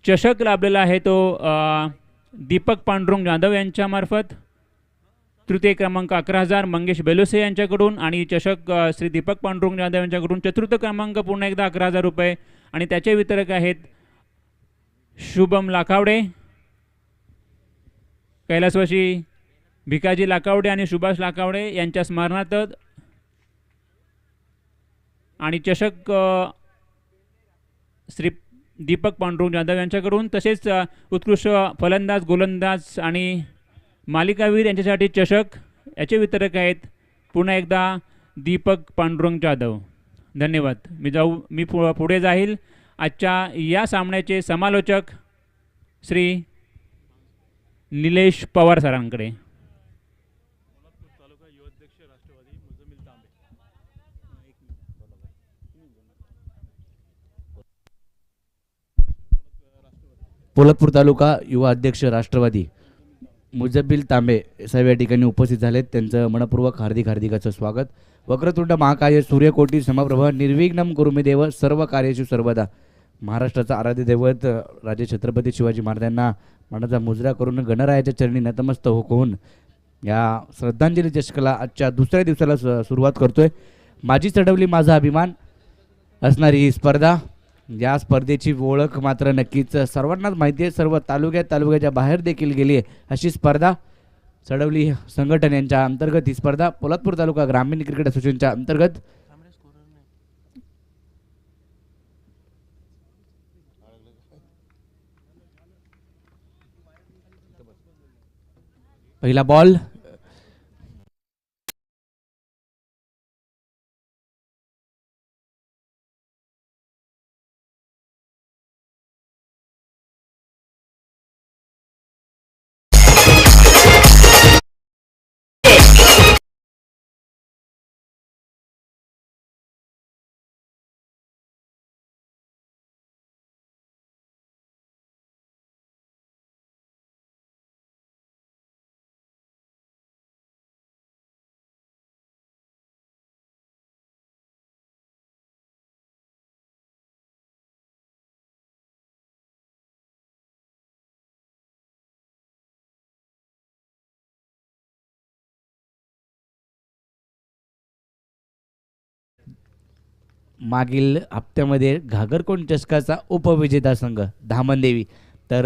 चषक लाभलेला आहे तो दीपक पांडुरंग जाधव यांच्यामार्फत, तृतीय क्रमांक 11,000 मंगेश बेलोसे यांच्याकडून, आणि चषक श्री दीपक पांडुरंग जाधव यांच्याकडून चतुर्थ क्रमांक पुन्हा एकदा 11,000 रुपये, आणि त्याचे वितरक आहेत शुभम लाखावडे, कैलासवासी भिकाजी लाखावडे आणि सुभाष लाखावडे यांच्या स्मरणार्थ, आणि चषक श्री दीपक पांडुरंग जाधव यांच्याकडून, तसेच उत्कृष्ट फलंदाज, गोलंदाज आणि मालिकावीर यांच्यासाठी चषक याचे वितरक आहेत पुन्हा एकदा दीपक पांडुरंग जाधव. धन्यवाद. मी पुढे जाईल. आजच्या या सामन्याचे समालोचक श्री निलेश पवार सरांकडे. पोलादपूर तालुका युवा अध्यक्ष राष्ट्रवादी मुजब्बिल तांबे साहेब या ठिकाणी उपस्थित झालेत. त्यांचं मनपूर्वक हार्दिक स्वागत. वक्रतुंड महाकाय सूर्यकोटी समप्रभ निर्विघ्नं कुरुमे देव सर्व कार्येषु सर्वदा. महाराष्ट्राचा आराध्य दैवत राजे छत्रपती शिवाजी महाराजांना मानाचा मुजरा करून गणरायाच्या चरणी नतमस्तक होऊन या श्रद्धांजली चषकाला आजच्या दुसऱ्या दिवसाला सुरुवात करतोय. माझी चढवली माझा अभिमान असणारी ही स्पर्धा. या स्पर्धेची ओळख मात्र नक्कीच सर्वांनाच माहिती आहे. सर्व तालुक्याच्या बाहेर देखील गेली आहे अशी स्पर्धा. चढवली संघटन यांच्या अंतर्गत ही स्पर्धा पोलादपूर तालुका ग्रामीण क्रिकेट असोसिएशनच्या अंतर्गत पहिला बॉल मागील हप्त्यामध्ये घागरकोंड चषकाचा उपविजेता संघ धामणदेवी तर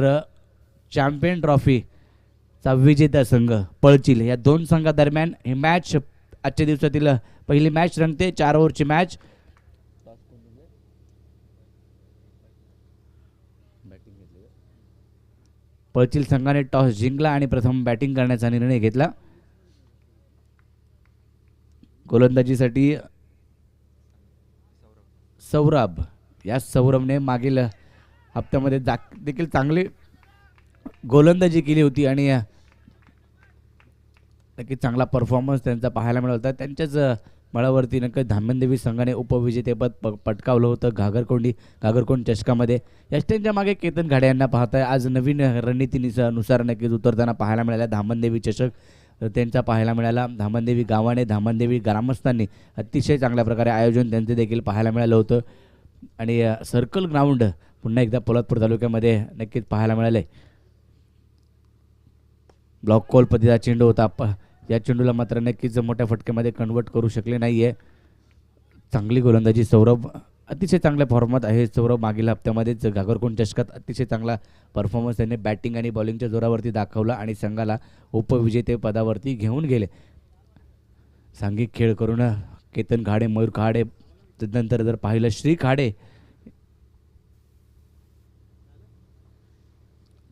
चॅम्पियन ट्रॉफीचा विजेता संघ पळचिल या दोन संघादरम्यान ही मॅच आजच्या दिवसातील पहिली मॅच रंगते. 4 ओव्हरची मॅच. पळचिल संघाने टॉस जिंकला आणि प्रथम बॅटिंग करण्याचा निर्णय घेतला. गोलंदाजीसाठी सौरभ. या सौरभने मागील हप्त्यामध्ये देखील चांगली गोलंदाजी केली होती आणि नक्कीच चांगला परफॉर्मन्स त्यांचा पाहायला मिळाला होता. त्यांच्याच बळावरती नक्की धामणदेवी संघाने उपविजेतेपद पटकावलं होतं घागरकोंड चषकामध्ये. यष्टेंच्या मागे केतन घाडे यांना पाहताय. आज नवीन रणनीतीनुसार नक्कीच उतरताना पाहायला मिळाला धामणदेवी चषक त्यांचा पाहायला मिळाला. धामणदेवी गावाने धामणदेवी ग्रामस्थांनी अतिशय चांगल्या प्रकारे आयोजन त्यांचे देखील पाहायला मिळालं होतं आणि सर्कल ग्राउंड पुन्हा एकदा पोलादपूर तालुक्यामध्ये नक्कीच पाहायला मिळाले. ब्लॉक कॉल पद्धतीचा चेंडू होता. या चेंडूला मात्र नक्कीच मोठ्या फटक्यामध्ये कन्वर्ट करू शकले नाही आहे. चांगली गोलंदाजी सौरभ. अतिशय चांगल्या फॉर्मात आहे सौरभ. मागील हप्त्यामध्येच घागरकोंड चषकात अतिशय चांगला परफॉर्मन्स त्यांनी बॅटिंग आणि बॉलिंगच्या जोरावरती दाखवला आणि संघाला उपविजेतेपदावरती घेऊन गेले. सांघिक खेळ करून केतन घाडे, मयूर खाडे, त्यानंतर जर पाहिलं श्री खाडे,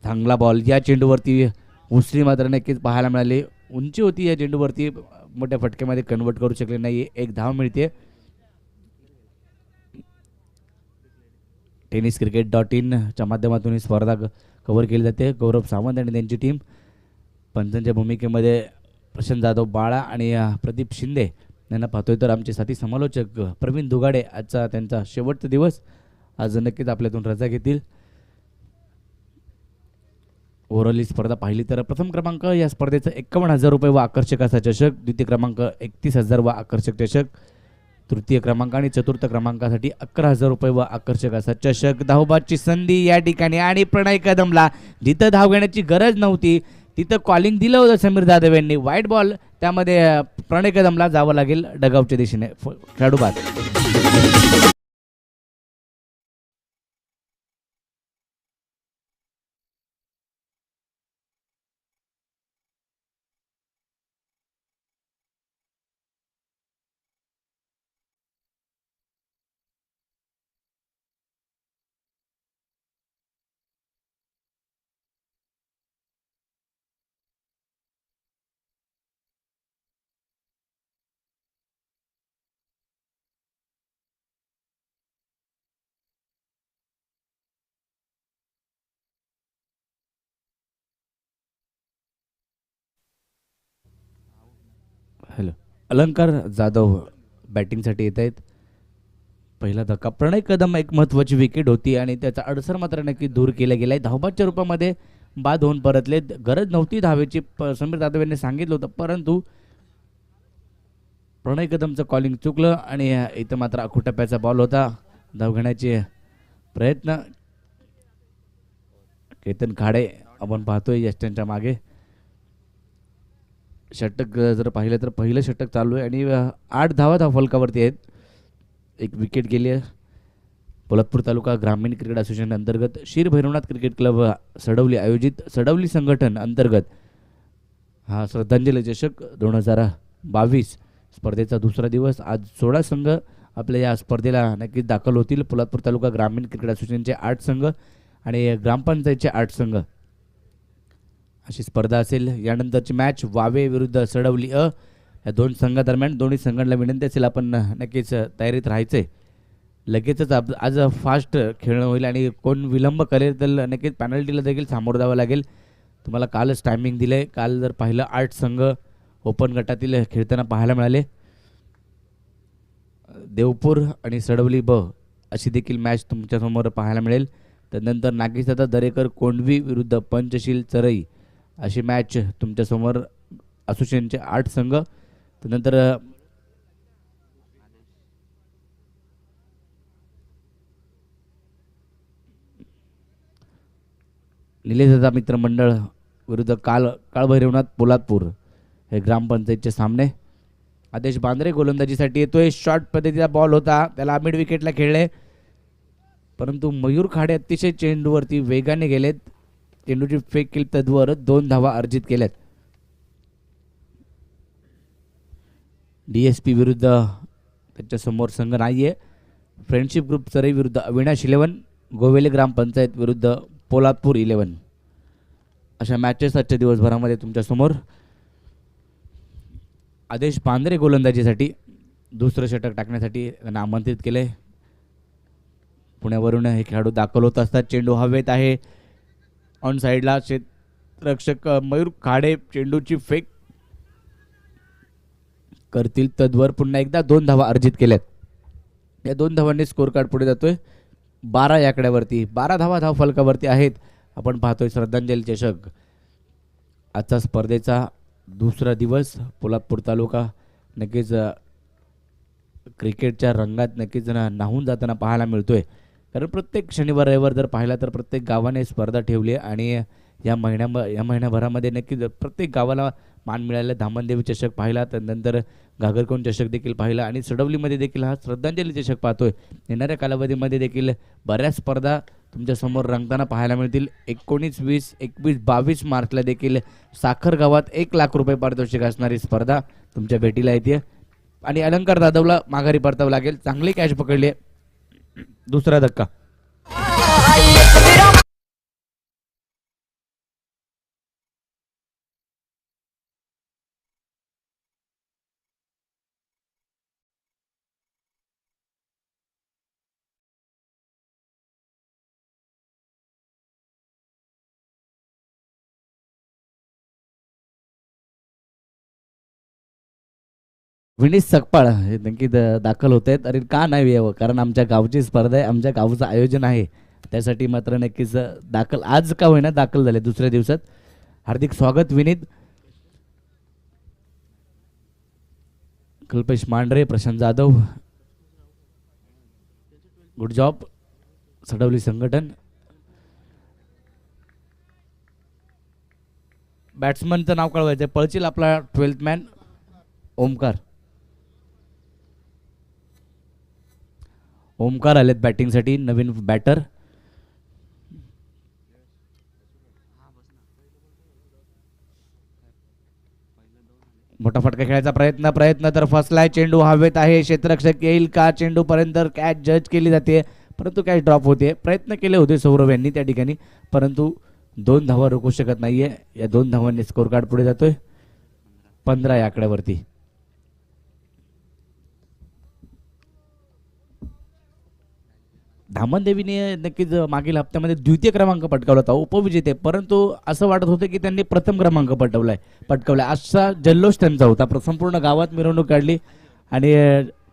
चांगला बॉल. या चेंडूवरती उसळी मात्र नक्कीच पाहायला मिळाली. उंची होती या चेंडूवरती, मोठ्या फटक्यामध्ये कन्वर्ट करू शकले नाही. एक धाव मिळते. tenniscricket.in च्या माध्यमातून ही स्पर्धा कव्हर केली जाते. गौरव सावंत आणि त्यांची टीम. पंचांच्या भूमिकेमध्ये प्रशांत जाधव बाळा आणि प्रदीप शिंदे यांना पाहतोय. तर आमचे साथी समालोचक प्रवीण दुगाडे आजचा त्यांचा शेवटचा दिवस. आज नक्कीच आपल्यातून रजा घेतील. ओव्हरऑल स्पर्धा पाहिली तर प्रथम क्रमांक या स्पर्धेचा 51,000 रुपये व आकर्षक असा चषक. द्वितीय क्रमांक 31,000 व आकर्षक चषक. तृतीय क्रमांक आणि चतुर्थ क्रमांकासाठी 11,000 रुपये व आकर्षक असा चषक. धावबादची संधी या ठिकाणी आणि प्रणय कदमला जिथं धाव घेण्याची गरज नव्हती तिथं कॉलिंग दिलं होतं समीर जाधव यांनी. वाईट बॉल, त्यामध्ये प्रणय कदमला जावं लागेल डगआउटच्या दिशेने. खेळाडू बाद. हॅलो, अलंकार जाधव बॅटिंगसाठी येत आहेत. पहिला धक्का. प्रणय कदम एक महत्त्वाची विकेट होती आणि त्याचा अडसर मात्र नक्की दूर केला गेला आहे. धावबादच्या रूपामध्ये बाद होऊन परतले. गरज नव्हती धावेची समीर जाधव यांनी सांगितलं होतं, परंतु प्रणय कदमचं कॉलिंग चुकलं आणि इथं मात्र अखुटप्प्याचा बॉल होता. धाव घेण्याचे प्रयत्न. केतन खाडे आपण पाहतोय यष्ट्यांच्या मागे. षटक जर पाहिलं तर पहिलं षटक चालू आहे आणि 8 धावा धाव फलकावरती आहेत. एक विकेट गेली आहे. पोलादपूर तालुका ग्रामीण क्रिकेट असोसिएशन अंतर्गत शीर भैरवनाथ क्रिकेट क्लब सडवली आयोजित सडवली संघटन अंतर्गत हा श्रद्धांजली चषक 2022 स्पर्धेचा दुसरा दिवस. आज 16 संघ आपल्या या स्पर्धेला नक्कीच दाखल होतील. पोलादपूर तालुका ग्रामीण क्रिकेट असोसिएशनचे 8 संघ आणि ग्रामपंचायतचे 8 संघ अशी स्पर्धा असेल. यानंतरची मॅच वावे विरुद्ध सडवली अ या दोन संघादरम्यान. दोन्ही संघांना विनंती असेल आपण नक्कीच तयारीत राहायचं आहे. लगेचच आज फास्ट खेळणं होईल आणि कोण विलंब करेल तर नक्कीच पॅनल्टीला देखील सामोरं जावं लागेल. तुम्हाला कालच टायमिंग दिलं आहे. काल जर पाहिलं 8 संघ ओपन गटातील खेळताना पाहायला मिळाले. देवपूर आणि सडवली ब अशी देखील मॅच तुमच्यासमोर पाहायला मिळेल. त्यानंतर नागेशदादा दरेकर कोंडवी विरुद्ध पंचशील चरई अशी मॅच तुमच्यासमोर असोसिएशनचे 8 संघ. त्यानंतर निलेशदादा मित्रमंडळ विरुद्ध काळभैरवनाथ पोलादपूर हे ग्रामपंचायतचे सामने. आदेश बांद्रे गोलंदाजीसाठी येतोय. शॉर्ट पद्धतीचा बॉल होता, त्याला मिड विकेटला खेळले, परंतु मयूर खाडे अतिशय चेंडूवरती वेगाने गेलेत. चेंडूची फेक केली, तद्वर 2 धावा अर्जित केल्यात. DSP विरुद्ध त्याच्यासमोर संघ नाही आहे. फ्रेंडशिप ग्रुप चरई विरुद्ध अविनाश 11, गोवेले ग्रामपंचायत विरुद्ध पोलादपूर 11 अशा मॅचेस आजच्या दिवसभरामध्ये तुमच्यासमोर. आदेश बांद्रे गोलंदाजीसाठी दुसरं षटक टाकण्यासाठी त्यांना आमंत्रित केले. पुण्यावरून हे खेळाडू दाखल होत असतात. चेंडू हवेत आहे. ऑन साईडला क्षेत्ररक्षक मयूर खाडे चेंडूची फेक करतील, तद्वर पुन्हा एकदा 2 धावा अर्जित केल्यात. या 2 धावांनी स्कोर कार्ड पुढे जातोय 12 या आकड्यावरती. 12 धावा धाव फलकावरती आहेत. आपण पाहतोय श्रद्धांजली चषक आजचा स्पर्धेचा दुसरा दिवस. पोलादपूर तालुका नक्कीच क्रिकेटच्या रंगात नक्कीच न्हावून जाताना पाहायला मिळतोय. कारण प्रत्येक शनिवार रविवार जर पाहिला तर प्रत्येक गावाने स्पर्धा ठेवली आहे आणि या महिन्याभरामध्ये नक्कीच प्रत्येक गावाला मान मिळालं. धामणदेवी चषक पाहिला, त्यानंतर घागरकोण चषक देखील पाहिला आणि सडवलीमध्ये देखील हा श्रद्धांजली चषक पाहतोय. येणाऱ्या कालावधीमध्ये देखील बऱ्याच स्पर्धा तुमच्यासमोर रंगताना पाहायला मिळतील. 19, 20, 21, 22 मार्चला देखील साखर गावात 1 लाख रुपये पारितोषिक असणारी स्पर्धा तुमच्या भेटीला येते आणि अलंकार जाधवला माघारी परतावं लागेल. चांगली कॅच पकडली. दुसरा धक्का. विनीत सकपाळ हे नक्की दाखल होत आहेत. अरे का नाही यावं, कारण आमच्या गावची स्पर्धा आहे, आमच्या गावचं आयोजन आहे, त्यासाठी मात्र नक्कीच दाखल आज का होईना दाखल झाले दुसऱ्या दिवसात. हार्दिक स्वागत विनीत. कल्पेश मांढरे, प्रशांत जाधव गुड जॉब सडवली संघटन. बॅट्समनचं नाव कळवायचं आहे. पळशील आपला 12th मॅन ओमकार. ओमकार आलेत बॅटिंगसाठी, नवीन बॅटर. मोठा फटका खेळायचा प्रयत्न तर फसलाय. चेंडू हवेत आहे. क्षेत्ररक्षक येईल का चेंडू पर्यंत? कॅच जज केली जाते परंतु कॅच ड्रॉप होते. प्रयत्न केले होते सौरभ यांनी त्या ठिकाणी परंतु 2 धावा रोखू शकत नाहीये. या 2 धावांनी स्कोर कार्ड पुढे जातोय 15 या आकड्यावरती. धामणदेवीने नक्कीच मागील हप्त्यामध्ये द्वितीय क्रमांक पटकावला होता, उपविजेते, परंतु असं वाटत होतं की त्यांनी प्रथम क्रमांक पटकावलाय. असा जल्लोष त्यांचा होता. संपूर्ण गावात मिरवणूक काढली आणि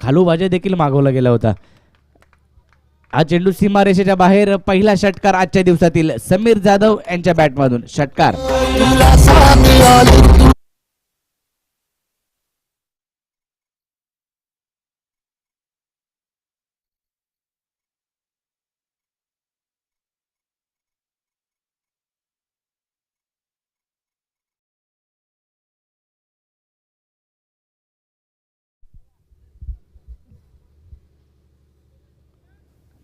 खालूबाजा देखील मागवला गेला होता. हा चेंडू सीमारेषेच्या बाहेर. पहिला षटकार आजच्या दिवसातील समीर जाधव यांच्या बॅटमधून. षटकार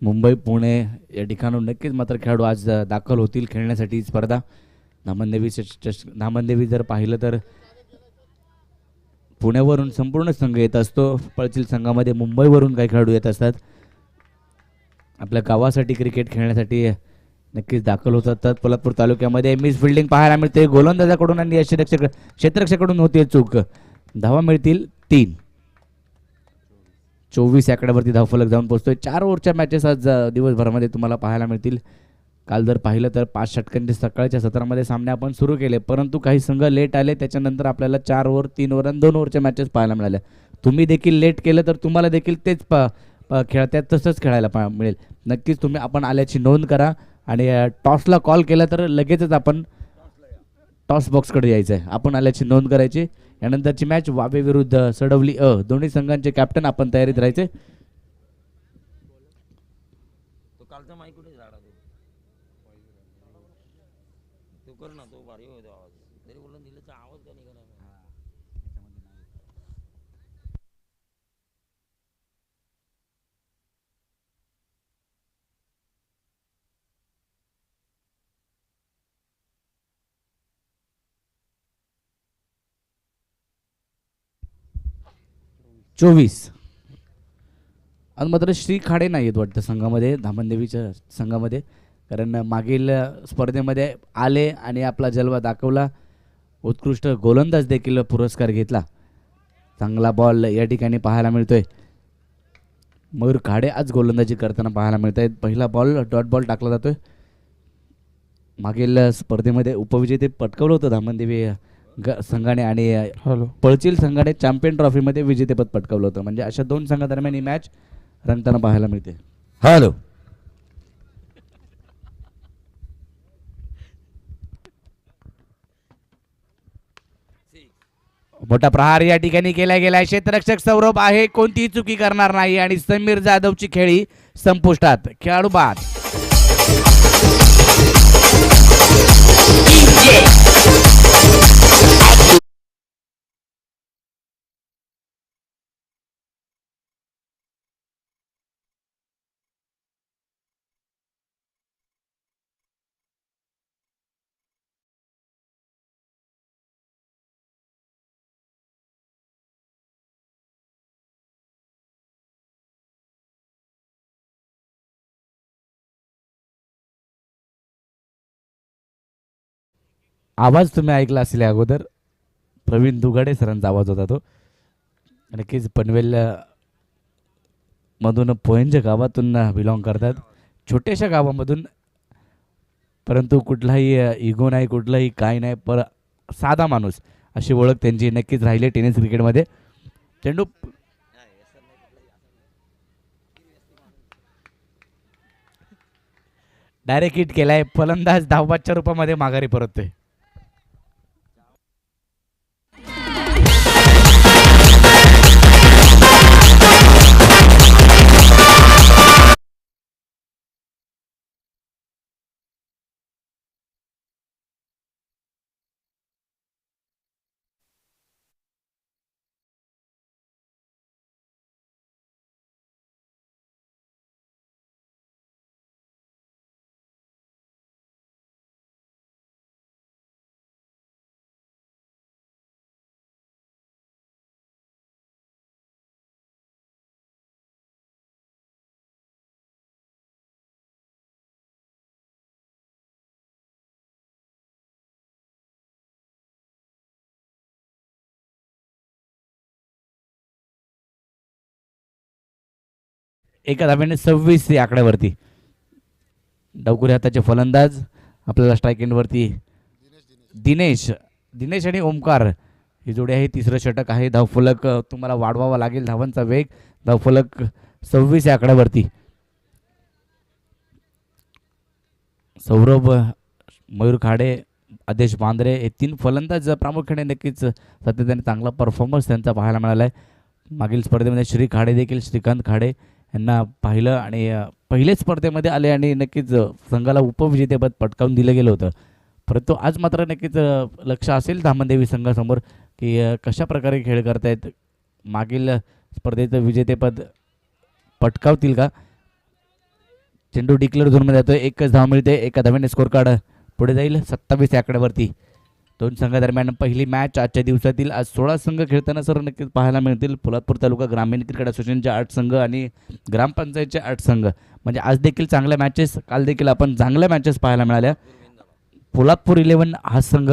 मुंबई पुणे या ठिकाणून नक्कीच मात्र खेळाडू आज दाखल होतील खेळण्यासाठी ही स्पर्धा. धामणदेवी जर पाहिलं तर पुण्यावरून संपूर्ण संघ येत असतो. पळशील संघामध्ये मुंबईवरून काही खेळाडू येत असतात. आपल्या गावासाठी क्रिकेट खेळण्यासाठी नक्कीच दाखल होत असतात. पोलादपूर तालुक्यामध्ये मिस फिल्डिंग पाहायला मिळते गोलंदाजाकडून आणि क्षेत्ररक्षकाकडून होते चूक. धावा मिळतील 3. 24 आकड्यावरती धावफलक जाऊन पोहोचतोय. 4 ओव्हरच्या मॅचेस आज दिवसभरामध्ये तुम्हाला पाहायला मिळतील. काल जर पाहिलं तर 5 षटकांचे सकाळच्या सत्रामध्ये सामने आपण सुरू केले परंतु काही संघ लेट आले. त्याच्यानंतर आपल्याला 4 ओव्हर 3 ओव्हर आणि 2 ओव्हरच्या मॅचेस पाहायला मिळाल्या. तुम्ही देखील लेट केलं तर तुम्हाला देखील तेच खेळत्यात तसंच खेळायला मिळेल. नक्कीच तुम्ही आपण आल्याची नोंद करा आणि टॉसला कॉल केला तर लगेचच आपण टॉस बॉक्सकडे यायचं आहे. आपण आल्याची नोंद करायची. यानंतरची मॅच वावे विरुद्ध सडवली दोन्ही संघांचे कॅप्टन आपण तयारीत राहायचे. आज मात्र श्री खाडे नाही आहेत वाटतं संघामध्ये, धामणदेवीच्या संघामध्ये, कारण मागील स्पर्धेमध्ये आले आणि आपला जलवा दाखवला. उत्कृष्ट गोलंदाज देखील पुरस्कार घेतला. चांगला बॉल या ठिकाणी पाहायला मिळतोय. मयूर खाडे आज गोलंदाजी करताना पाहायला मिळत आहेत. पहिला बॉल डॉट बॉल टाकला जातोय. मागील स्पर्धेमध्ये उपविजेते पटकावलं होतं धामणदेवी संघाने आणि पळशील संघाने चॅम्पियन ट्रॉफीमध्ये विजेतेपद पटकावलं होतं. म्हणजे अशा 2 संघादरम्यान ही मॅच रंगताना पाहायला मिळते. हॅलो, मोठा प्रहार या ठिकाणी केला गेलाय. क्षेत्ररक्षक सौरभ आहे, कोणतीही चुकी करणार नाही आणि समीर जाधवची खेळी संपुष्टात. खेळाडू बाद. आवाज तुम्ही ऐकला असेल अगोदर, प्रवीण दुगाडे सरांचा आवाज होता तो. नक्कीच पनवेल मधून पोयंज गावातून बिलॉंग करतात, छोट्याशा गावामधून, परंतु कुठलाही इगो नाही, कुठलाही काय नाही, पर साधा माणूस अशी ओळख त्यांची नक्कीच राहिली टेनिस क्रिकेटमध्ये. चेंडू डायरेक्ट हिट केलाय. फलंदाज धावबादच्या रूपामध्ये माघारी परततोय. एका धाब्याने 26 या आकड्यावरती. डावखुरी हाताचे फलंदाज आपल्याला स्ट्राईक एंडवरती दिनेश दिनेश आणि ओमकार ही जोडी आहे. तिसरं षटक आहे. धावफलक तुम्हाला वाढवावा लागेल धावांचा वेग. धावफलक 26 या आकड्यावरती. सौरभ, मयूर खाडे, आदेश बांद्रे हे 3 फलंदाज प्रामुख्याने नक्कीच सातत्याने चांगला परफॉर्मन्स त्यांचा पाहायला मिळाला आहे. मागील स्पर्धेमध्ये श्री खाडे देखील श्रीकांत खाडे यांना पाहिलं आणि पहिल्याच स्पर्धेमध्ये आले आणि नक्कीच संघाला उपविजेतेपद पटकावून दिलं गेलं होतं. परंतु आज मात्र नक्कीच लक्ष असेल धामणदेवी संघासमोर की कशा प्रकारे खेळ करतायत. मागील स्पर्धेचं विजेतेपद पटकावतील का. चेंडू डिक्लेअर झोनमध्ये जातोय. एकच धाव मिळते. एका धावेने स्कोर कार्ड पुढे जाईल 27 या आकड्यावरती. दोन संघादरम्यान पहिली मॅच आजच्या दिवसातील. आज 16 संघ खेळताना सर नक्कीच पाहायला मिळतील. पोलादपूर तालुका ग्रामीण क्रिकेट असोसिएशनचे 8 संघ आणि ग्रामपंचायतचे 8 संघ. म्हणजे आज देखील चांगल्या मॅचेस, काल देखील आपण चांगल्या मॅचेस पाहायला मिळाल्या. पोलादपूर 11 हा संघ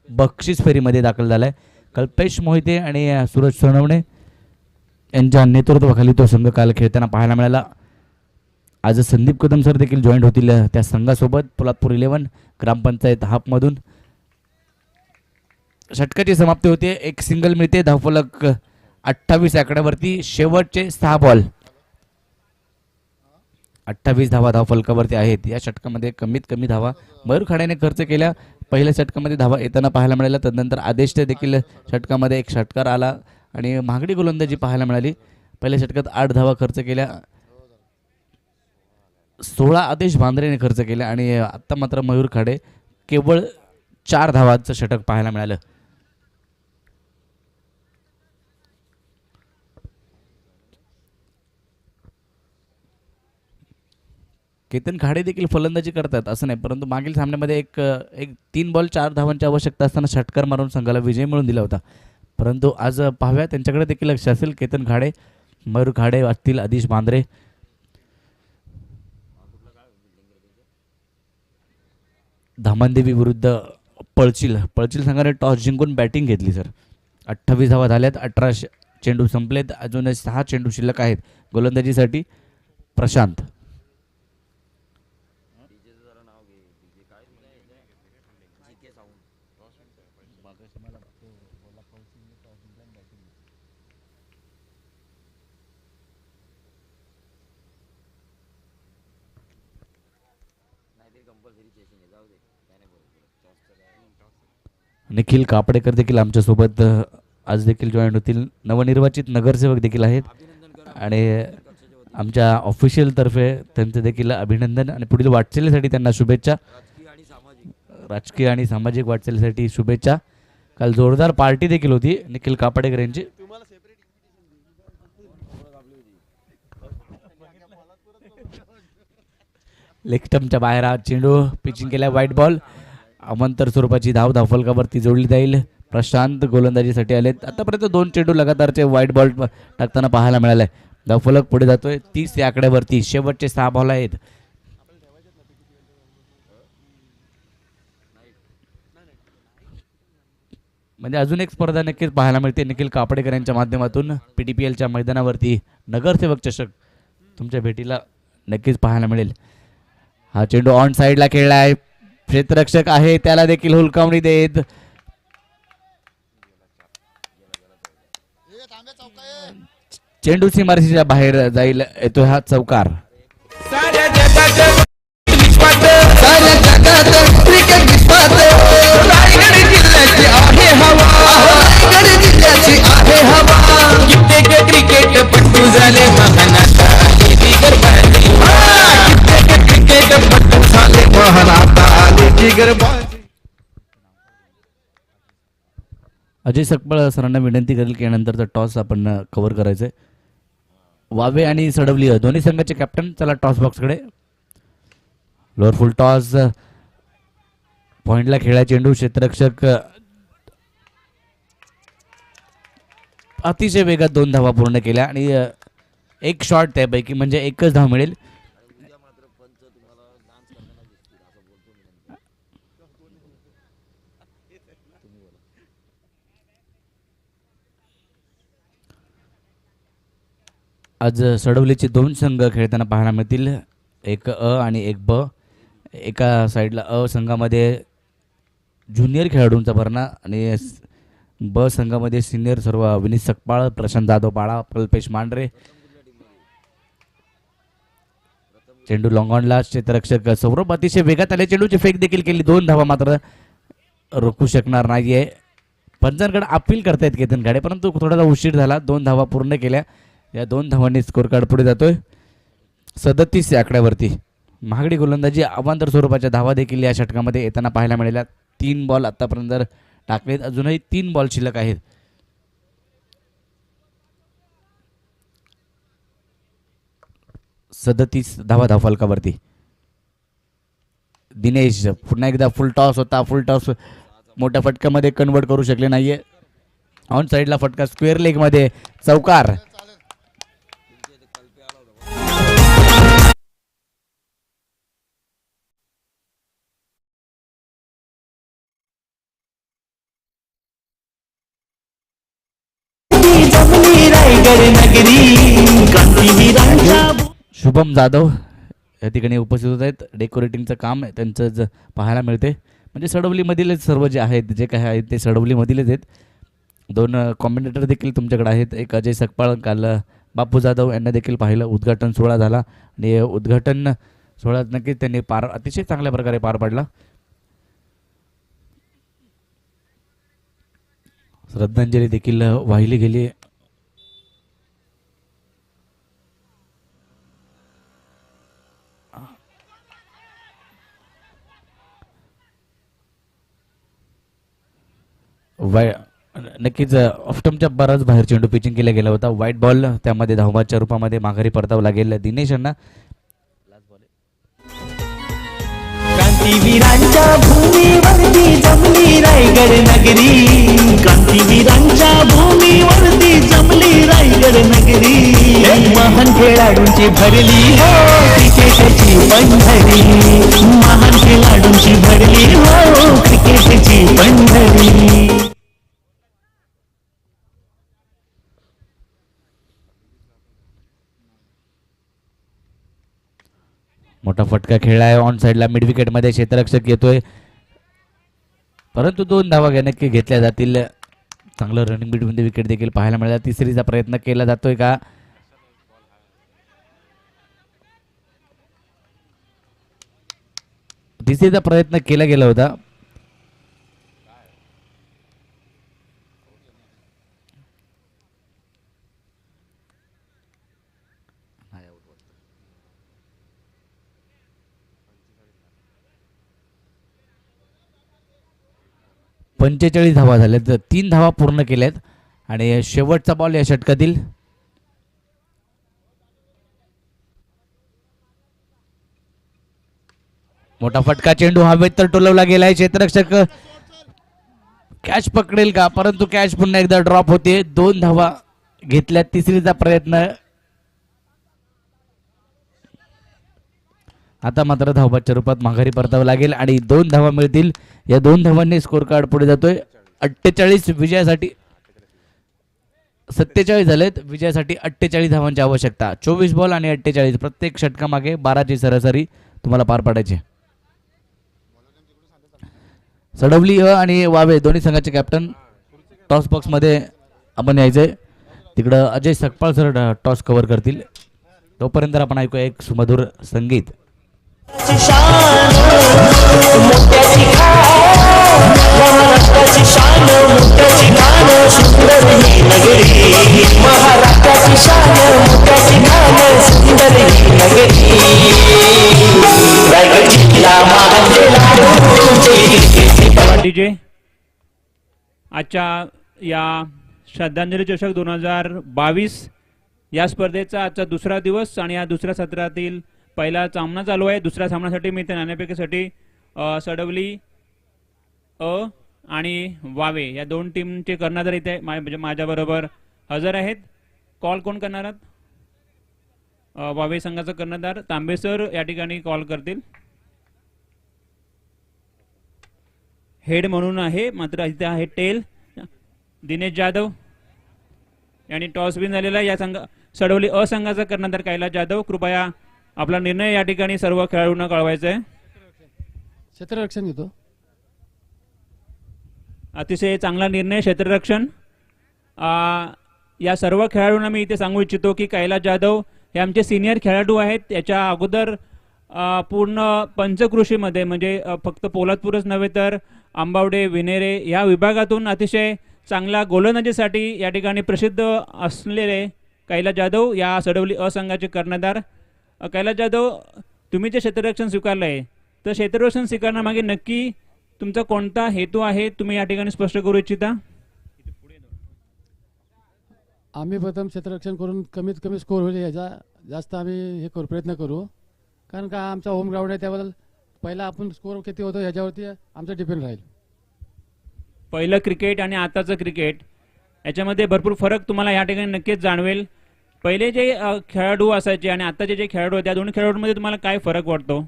बक्षीस फेरीमध्ये दाखल झाला आहे. कल्पेश मोहिते आणि सूरज सोनवणे यांच्या नेतृत्वाखाली तो संघ काल खेळताना पाहायला मिळाला. आज संदीप कदम सर देखील जॉईंट होतील त्या संघासोबत. पोलादपूर 11 ग्रामपंचायत हाफमधून. षटकाची समाप्ती होते. एक सिंगल मिळते. धावफलक 28 आकड्यावरती. शेवटचे 6 बॉल. 28 धावा धावफलकावरती आहेत. या षटकामध्ये कमीत कमी धावा मयूर खाड्याने खर्च केल्या. पहिल्या षटकामध्ये धावा येताना पाहायला मिळाल्या. तदनंतर आदेश देखील षटकामध्ये एक षटकार आला आणि महागडी गोलंदाजी पाहायला मिळाली. पहिल्या षटकात 8 धावा खर्च केल्या. 16 आदेश बांद्रेने खर्च केल्या आणि आत्ता मात्र मयूर खाडे केवळ 4 धावांचं षटक पाहायला मिळालं. केतन खाडे देखील फलंदाजी करतात असं नाही, परंतु मागील सामन्यामध्ये एक 3 बॉल 4 धावांची आवश्यकता असताना षटकार मारून संघाला विजय मिळवून दिला होता. परंतु आज पाहूया त्यांच्याकडे देखील लक्ष असेल. केतन खाडे, मयूर खाडे असतील, आदिश बांद्रे. धामणदेवी विरुद्ध पळचिल. पळचिल संघाने टॉस जिंकून बॅटिंग घेतली सर. 28 धावा झाल्यात. 18 चेंडू संपलेत. अजून 6 चेंडू शिल्लक आहेत गोलंदाजीसाठी. प्रशांत निखिल कापडेकर देखील आमच्यासोबत आज देखील जॉईन होतील. नवनिर्वाचित नगरसेवक देखील आहेत आणि आमच्या ऑफिशियल तर्फे त्यांचं देखील अभिनंदन आणि पुढील वाटचालीसाठी त्यांना शुभेच्छा. राजकीय आणि सामाजिक वाटचालीसाठी शुभेच्छा. काल जोरदार पार्टी देखील होती निखिल कापडेकर यांची. लेगस्टंपच्या बाहेर हा चेंडू पिचिंग केला. White ball. अमंतर स्वरूपाची धाव धावफलकावरती जोडली जाईल. प्रशांत गोलंदाजीसाठी आलेत. आतापर्यंत 2 चेंडू लगातारचे व्हाईट बॉल टाकताना पाहायला मिळालाय. धावफलक पुढे जातोय 30 या आकड्यावरती. शेवटचे 6 बॉल आहेत. म्हणजे अजून एक स्पर्धा नक्कीच पाहायला मिळते निखिल कापडेकर यांच्या माध्यमातून. PTPLच्या मैदानावरती नगरसेवक चषक तुमच्या भेटीला नक्कीच पाहायला मिळेल. हा चेंडू ऑन साईडला खेळला आहे. क्षेत्ररक्षक आहे त्याला देखील हुलकावणी देत चेंडू सीमारेषेच्या बाहेर जाईल. येतो हा चौकार. अजय सकपाळ सरांना विनंती करेल की यानंतरचा टॉस आपण कव्हर करायचंय. वावे आणि सडवली दोन्ही संघाचे कॅप्टन. चला टॉस बॉक्सकडे. Lower full toss. पॉइंटला खेळा चेंडू. क्षेत्ररक्षक अतिशय वेगात 2 धावा पूर्ण केल्या आणि एक शॉट त्यापैकी म्हणजे एकच धाव मिळेल. आज सडवलीचे दोन संघ खेळताना पाहायला मिळतील, एक अ आणि एक ब. एका साईडला अ संघामध्ये ज्युनियर खेळाडूंचा भरणा आणि ब संघामध्ये सिनियर सर्व विनीत सकपाळ, प्रशांत जाधव बाळा, कल्पेश मांढरे. चेंडू लॉंगॉनला, क्षेत्ररक्षक सौरभ अतिशय वेगात आले, चेंडूची फेक देखील केली, 2 धावा मात्र रोखू शकणार नाहीये. पंचांकडे अपील करतायत केतन गाडे, परंतु थोडासा उशीर झाला. 2 धावा पूर्ण केल्या. या 2 धावांनी स्कोर कार्ड पुढे जातोय 37 या आकड्यावरती. महागडी गोलंदाजी अवांतर स्वरूपाच्या धावा देखील या षटकामध्ये येताना पाहायला मिळाल्या. 3 बॉल आतापर्यंत टाकलेत, अजूनही 3 बॉल शिल्लक आहेत. सदतीस धावा धावफलकावरती. दिनेश पुन्हा एकदा फुल टॉस होता, फुल टॉस मोठ्या फटक्यामध्ये कन्वर्ट करू शकले नाहीये. ऑन साईडला फटका स्क्वेअर लेग मध्ये चौकार. शुभम जाधव या ठिकाणी उपस्थित होत आहेत. डेकोरेटिंगचं काम त्यांचं पाहायला मिळते. म्हणजे सडवलीमधीलच सर्व जे आहेत, जे काही आहेत ते सडवलीमधीलच आहेत. 2 कॉम्बिनेटर देखील तुमच्याकडे आहेत. एक अजय सकपाळ, काल बापू जाधव यांना देखील पाहिलं. उद्घाटन सोहळा झाला आणि उद्घाटन सोहळा नक्कीच त्यांनी अतिशय चांगल्या प्रकारे पार पाडला. श्रद्धांजली देखील वाहिली गेली. नक्कीच ऑफ्टमच्या बराच बाहेर चेंडू पिचिंग केला गेला होता. व्हाईट बॉल त्यामध्ये धावबाच्या रूपामध्ये माघारी परतावं लागेल दिनेश यांना. क्रांतीवीरांच्या भूमीवरती जमली रायगड नगरी, क्रांतीवीरांच्या भूमीवरती जमली रायगड नगरी. महान खेळाडूंची भरली हो क्रिकेटची पंढरी, महान खेळाडूंची भरली हो क्रिकेटची पंढरी. मोठा फटका खेळला आहे. ऑन साईडला मिड विकेट मध्ये क्षेत्ररक्षक येतोय, परंतु 2 धावा नक्की घेतल्या जातील. चांगलं रनिंग मिड मध्ये विकेट देखील पाहायला मिळाला. तिसरीचा प्रयत्न केला जातोय का? तिसरीचा प्रयत्न केला गेला होता. पंचेचाळीस धावा झाल्यात, 3 धावा पूर्ण केल्यात आणि शेवटचा बॉल या षटकातील. मोठा फटका, चेंडू हवेत तर टोलवला गेलाय. क्षेत्ररक्षक कॅच पकडेल का? परंतु कॅच पुन्हा एकदा ड्रॉप होते. 2 धावा घेतल्या. तिसरीचा प्रयत्न. आता मात्र धावबाच्या रूपात माघारी परतावं लागेल आणि 2 धावा मिळतील. या 2 धावांनी स्कोर कार्ड पुढे जातोय 48 विजयासाठी. 47 झालेत, विजयासाठी 48 धावांची आवश्यकता. 24 बॉल आणि 48, प्रत्येक षटकामागे 12ची सरासरी तुम्हाला पार पाडायची. सडवली आणि वावे दोन्ही संघाचे कॅप्टन टॉस बॉक्स मध्ये आपण यायचंय. तिकडं Ajay Sakpal sir toss cover करतील. तोपर्यंत आपण ऐकूया एक सुमधुर संगीत. मोत्याची महाराष्ट्राची शान, मोत्याची खान सुंदर ही नगरी, महाराष्ट्राची शान, मोत्याची खान सुंदर ही नगरी. रायगड जिल्हा डीजे आजच्या या श्रद्धांजली चषक 2022 या स्पर्धेचा आजचा दुसरा दिवस आणि या दुसऱ्या सत्रातील पहिला सामना चालू आहे. दुसऱ्या सामन्यासाठी मी त्या नाणेफेकीसाठी सडवली अ आणि वावे या 2 टीमचे कर्णधार इथे म्हणजे माझ्याबरोबर हजर आहेत. कॉल कोण करणार आहेत? वावे संघाचा कर्णधार तांबे सर या ठिकाणी कॉल करतील. हेड म्हणून आहे, मात्र इथे आहे टेल. दिनेश जाधव यांनी टॉस विन झालेला. या सडवली अ संघाचा कर्णधार कैलास जाधव, कृपया आपला निर्णय या ठिकाणी सर्व खेळाडूंना कळवायचा आहे. क्षेत्ररक्षण घेतो. अतिशय चांगला निर्णय, क्षेत्ररक्षण. या सर्व खेळाडूंना मी इथे सांगू इच्छितो की कैलास जाधव हे आमचे सिनियर खेळाडू आहेत. याच्या अगोदर पूर्ण पंचकृषीमध्ये म्हणजे फक्त पोलादपूरच नव्हे तर आंबावडे, विनेरे या विभागातून अतिशय चांगला गोलंदाजीसाठी या ठिकाणी प्रसिद्ध असलेले कैलास जाधव या सडवली अ संघाचे कर्णधार. कैलास जाधव, तुम्ही जे क्षेत्ररक्षण स्वीकारलं आहे तर क्षेत्ररक्षण स्वीकारण्यामागे नक्की तुमचा कोणता हेतू आहे, तुम्ही या ठिकाणी स्पष्ट करू इच्छिता? आम्ही प्रथम क्षेत्ररक्षण करून कमीत कमी स्कोर होईल याचा जास्त आम्ही हे करू, प्रयत्न करू. कारण का आमचा होम ग्राउंड आहे, त्याबद्दल पहिला आपण स्कोर किती होतो याच्यावरती आमचा डिपेंड राहील. पहिलं क्रिकेट आणि आताचं क्रिकेट याच्यामध्ये भरपूर फरक तुम्हाला या ठिकाणी नक्कीच जाणवेल. पहिले जे खेळाडू असायचे आणि आताचे जे खेळाडू आहेत त्या दोन्ही खेळाडूंमध्ये तुम्हाला काय फरक वाटतो?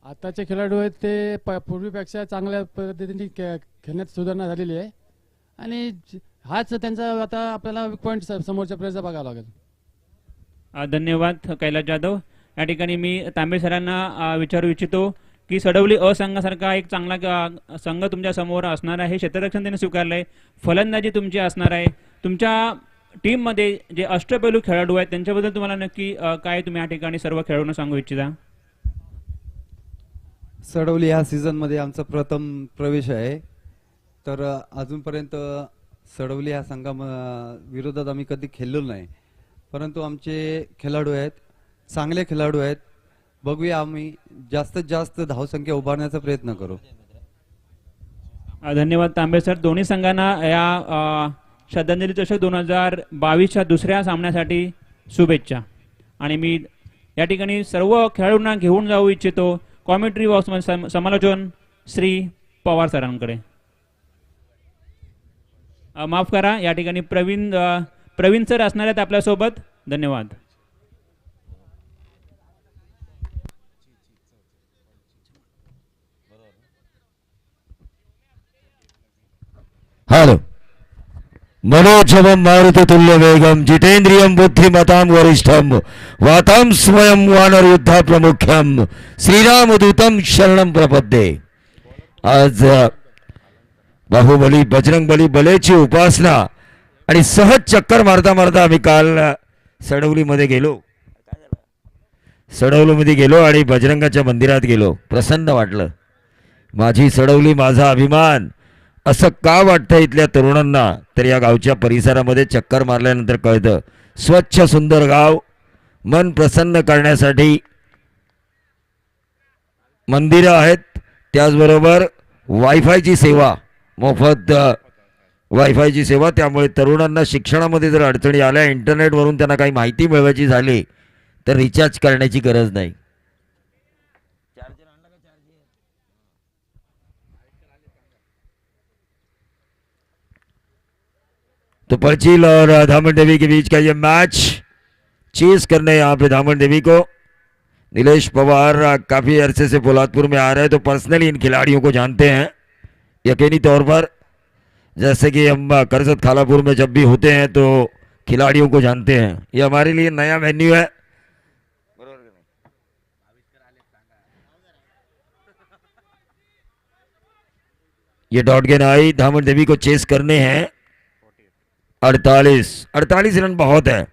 आताचे खेळाडू आहेत ते पूर्वीपेक्षा चांगल्या पद्धतीने खेळण्यात सुधारणा झालेली आहे आणि हाच त्यांचा आता आपल्याला पॉईंट समोरच्या प्लेयरचा बघावा लागेल. धन्यवाद कैलास जाधव. या ठिकाणी मी तांबे सरांना विचारू इच्छितो की सडवली अ संघासारखा एक चांगला संघ तुमच्या समोर असणार आहे. क्षेत्ररक्षण त्याने स्वीकारलं आहे, फलंदाजी तुमची असणार आहे. तुमच्या टीममध्ये जे अष्टपैलू खेळाडू आहेत त्यांच्याबद्दल तुम्हाला नक्की काय तुम्ही या ठिकाणी सर्व खेळाडूंना सांगू इच्छिता? सडवली ह्या सीझनमध्ये आमचा प्रथम प्रवेश आहे. तर अजूनपर्यंत सडवली ह्या विरोधात आम्ही कधी खेळलो नाही, परंतु आमचे खेळाडू आहेत, चांगले खेळाडू आहेत. बघूया, आम्ही जास्तीत जास्त धावसंख्या उभारण्याचा प्रयत्न करू. धन्यवाद तांबे सर. दोन्ही संघांना या श्रद्धांजली चषक 2022च्या दुसऱ्या सामन्यासाठी शुभेच्छा. आणि मी या ठिकाणी सर्व खेळाडूंना घेऊन जाऊ इच्छितो कॉमेंट्री बॉक्समध्ये समालोचन श्री पवार सरांकडे. माफ करा, या ठिकाणी प्रवीण सर असणार आहेत आपल्यासोबत. धन्यवाद. हॅलो. मनोजवं मारुततुल्य वेगम जितेंद्रियं बुद्धिमतां वरिष्ठं वातां स्वयं वानर युद्धा प्रमुख्यं श्रीरामदूतं शरणं प्रपद्ये. आज बाहुबली बजरंगबली बलेची उपासना आणि सहज चक्कर मारता मारता आम्ही काल सडवलीमध्ये गेलो आणि बजरंगाच्या मंदिरात गेलो. प्रसन्न वाटलं. माझी सडवली माझा अभिमान असं का वाटतं इथल्या तरुणांना तर या गावच्या परिसरामध्ये चक्कर मारल्यानंतर कळतं. स्वच्छ सुंदर गाव, मन प्रसन्न करण्यासाठी मंदिरं आहेत, त्याचबरोबर वायफायची सेवा, मोफत वायफायची सेवा. त्यामुळे तरुणांना शिक्षणामध्ये जर अडचणी आल्या, इंटरनेटवरून त्यांना काही माहिती मिळवायची झाली तर रिचार्ज करण्याची गरज नाही. तो पर्चिल और धामन देवी के बीच का ये मैच चेस करने यहाँ पे धामन देवी को नीलेश पवार काफ़ी अरसे से पोलादपुर में आ रहे हैं, तो पर्सनली इन खिलाड़ियों को जानते हैं यकीनी तौर पर. जैसे कि हम करसत खालापुर में जब भी होते हैं तो खिलाड़ियों को जानते हैं. ये हमारे लिए नया वेन्यू है. ये डॉट गेंद आई, धामन देवी को चेस करने हैं. 48 रन बहुत है.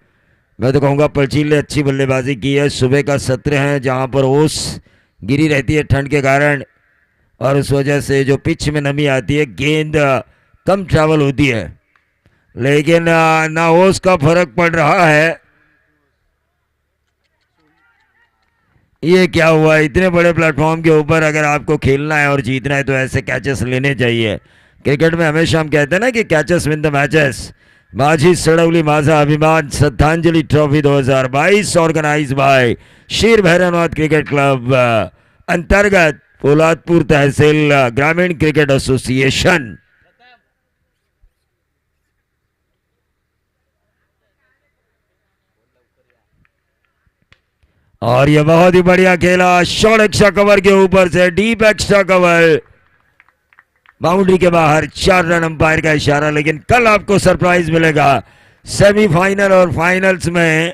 मैं तो कहूँगा पर्चिल ने अच्छी बल्लेबाजी की है. सुबह का सत्र है जहाँ पर ओस गिरी रहती है ठंड के कारण, और उस वजह से जो पिच में नमी आती है गेंद कम ट्रैवल होती है, लेकिन ना ओस का फर्क पड़ रहा है. ये क्या हुआ? इतने बड़े प्लेटफॉर्म के ऊपर अगर आपको खेलना है और जीतना है तो ऐसे कैचेस लेने चाहिए. क्रिकेट में हमेशा हम कहते हैं ना कि कैचेस विन द मैचेस. माझी सडवली माझा अभिमान श्रद्धांजलि ट्रॉफी 2022 ऑर्गेनाइज बाय शीर भैरवनाथ क्रिकेट क्लब अंतर्गत पोलादपुर तहसील ग्रामीण क्रिकेट एसोसिएशन. और ये बहुत ही बढ़िया खेला. शॉर्ट एक्स्ट्रा कवर के ऊपर से डीप एक्स्ट्रा कवर, बाउंड्री के बाहर. 4 रन अंपायर का इशारा, लेकिन कल आपको सरप्राइज मिलेगा. सेमीफाइनल और फाइनल्स में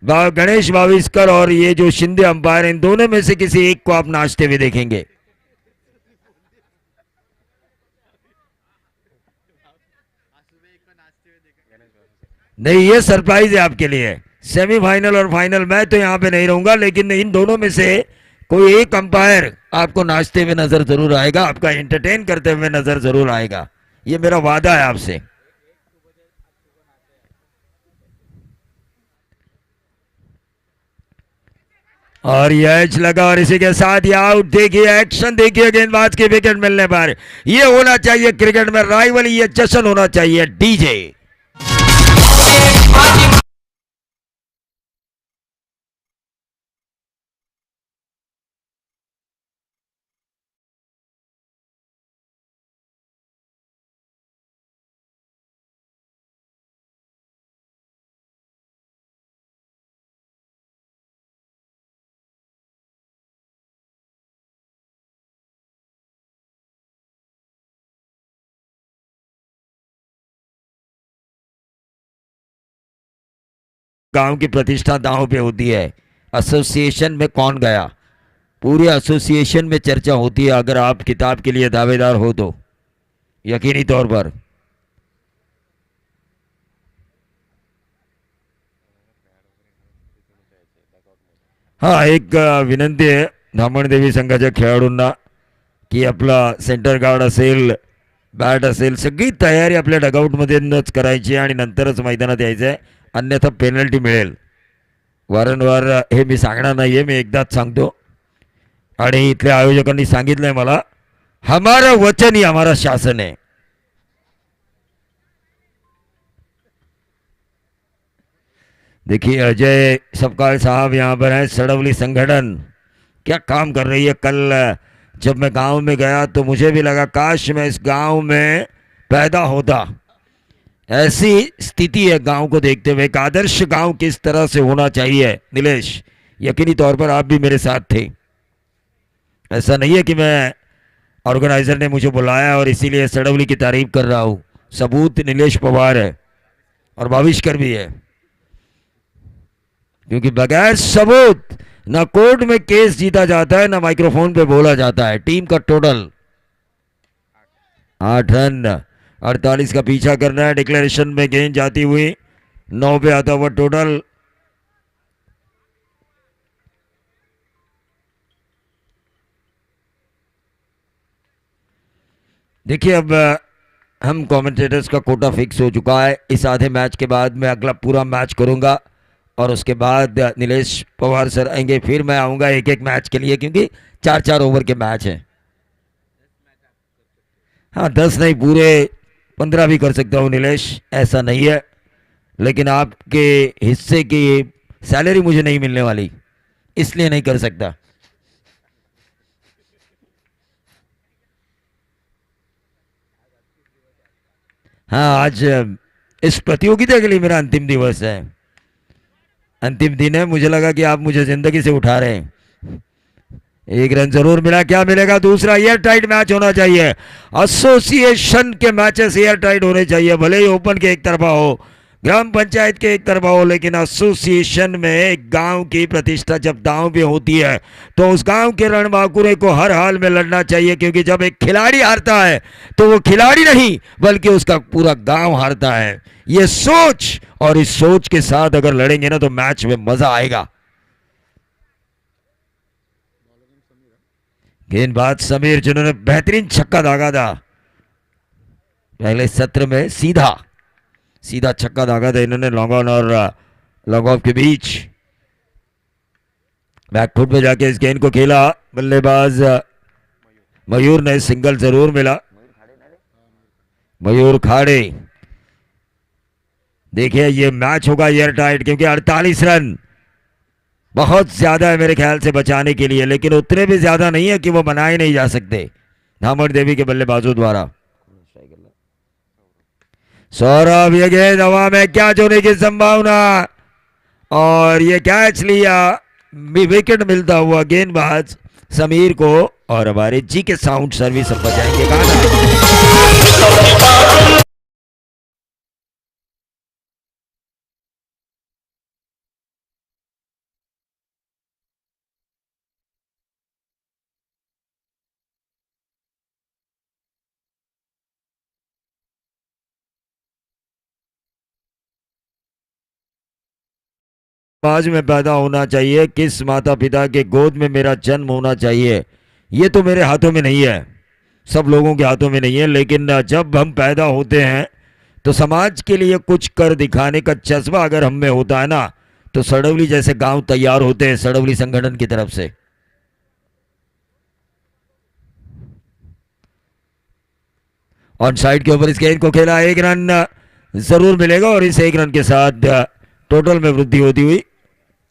गणेश भाविस्कर और ये जो शिंदे अंपायर, इन दोनों में से किसी एक को आप नाचते हुए देखेंगे। नहीं, ये सरप्राइज है आपके लिए। सेमीफाइनल और फाइनल मैं तो यहां पे नहीं रहूंगा, लेकिन इन दोनों में से कोई एक अंपायर आपको नाचते हुए नजर जरूर आएगा, आपका एंटरटेन करते हुए नजर जरूर आएगा। ये मेरा वादा है आपसे। और ये एज लगा और इसी के साथ ये आउट। देखिए एक्शन, देखिए गेंदबाज के विकेट मिलने पर ये होना चाहिए क्रिकेट में राइवली, ये जश्न होना चाहिए डीजे। गांव की प्रतिष्ठा दांव पे होती है। एसोसिएशन में कौन गया, पूरे एसोसिएशन में चर्चा होती है अगर आप किताब के लिए दावेदार हो तो, यकीनी तौर पर। हाँ, एक विनंती आहे धामणदेवी संघाच्या खेळाडूंना की आपला सेंटर गार्ड असेल, बॅट असेल, सगळी तयारी आपल्या डगआउटमध्येच करायची आणि नंतरच मैदानात यायचं आहे, अन्यथा पेनल्टी मिळेल। वारंवार हे मी सांगणार नाही आहे, मी एकदाच सांगतो आणि इथल्या आयोजकांनी सांगितलं आहे मला, हमारा वचन ही हमारा शासन है। देखिए अजय सपकाल साहब यहाँ पर हैं, सड़वली संगठन क्या काम कर रही है। कल जब मैं गांव में गया तो मुझे भी लगा काश मैं इस गांव में पैदा होता। ऐसी स्थिति है गांव को देखते हुए, एक आदर्श गांव किस तरह से होना चाहिए। नीलेश, यकीनी तौर पर आप भी मेरे साथ थे। ऐसा नहीं है कि मैं ऑर्गेनाइजर ने मुझे बुलाया और इसीलिए सड़वली की तारीफ कर रहा हूँ। सबूत नीलेश पवार है और भाविष्कर भी है, क्योंकि बगैर सबूत ना कोर्ट में केस जीता जाता है, ना माइक्रोफोन पे बोला जाता है। टीम का टोटल 8 रन, 48 का पीछा करना है। डिक्लेरेशन में गेंद जाती हुई 9 पे आता हुआ टोटल। देखिए अब हम कमेंटेटर्स का कोटा फिक्स हो चुका है। इस आधे मैच के बाद मैं अगला पूरा मैच करूंगा और उसके बाद नीलेश पवार सर आएंगे, फिर मैं आऊंगा एक एक मैच के लिए, क्योंकि 4-4 ओवर के मैच हैं। हाँ, 10 नहीं, पूरे 15 भी कर सकता हूँ नीलेश, ऐसा नहीं है, लेकिन आपके हिस्से की सैलरी मुझे नहीं मिलने वाली, इसलिए नहीं कर सकता। हाँ, आज इस प्रतियोगिता के लिए मेरा अंतिम दिवस है, अंतिम दिन है। मुझे लगा कि आप मुझे जिंदगी से उठा रहे हैं। एक रन जरूर मिला, क्या मिलेगा दूसरा? एयर टाइट मैच होना चाहिए। एसोसिएशन के मैचेस एयर टाइट होने चाहिए, भले ही ओपन के एक तरफा हो, ग्राम पंचायत के एक तरफा हो, लेकिन एसोसिएशन में गांव की प्रतिष्ठा जब दांव पे होती है तो उस गांव के रणबांकुरे को हर हाल में लड़ना चाहिए, क्योंकि जब एक खिलाड़ी हारता है तो वो खिलाड़ी नहीं बल्कि उसका पूरा गांव हारता है। ये सोच, और इस सोच के साथ अगर लड़ेंगे ना तो मैच में मजा आएगा। गेंदबाज समीर, जिन्होंने बेहतरीन छक्का दागा था पहले सत्र में, सीधा छक्का दागा था इन्होंने लॉन्ग ऑन और लॉन्ग ऑफ के बीच। बैकफुट पे जाके इस गेंद को खेला बल्लेबाज मयूर ने, सिंगल जरूर मिला, मयूर खाड़े। देखिए ये मैच होगा एयर टाइट, क्योंकि 48 रन बहुत ज्यादा है मेरे ख्याल से बचाने के लिए, लेकिन उतने भी ज्यादा नहीं है कि वो बनाए नहीं जा सकते धामण देवी के बल्लेबाजों द्वारा। सौरभ, ये गेंद हवा में कैच होने की संभावना, और ये कैच लिया, विकेट मिलता हुआ गेंदबाज समीर को, और हमारे जी के साउंड सर्विस बजाएंगे गाना। समाज में पैदा होना चाहिए, किस माता पिता के गोद में मेरा जन्म होना चाहिए, ये तो मेरे हाथों में नहीं है, सब लोगों के हाथों में नहीं है। लेकिन जब हम पैदा होते हैं तो समाज के लिए कुछ कर दिखाने का जज्बा अगर हम में होता है ना, तो सड़वली जैसे गांव तैयार होते हैं सड़वली संगठन की तरफ से। ऑन साइड के ऊपर इस गेंद को खेला, 1 रन जरूर मिलेगा और इस 1 रन के साथ टोटल में वृद्धि होती हुई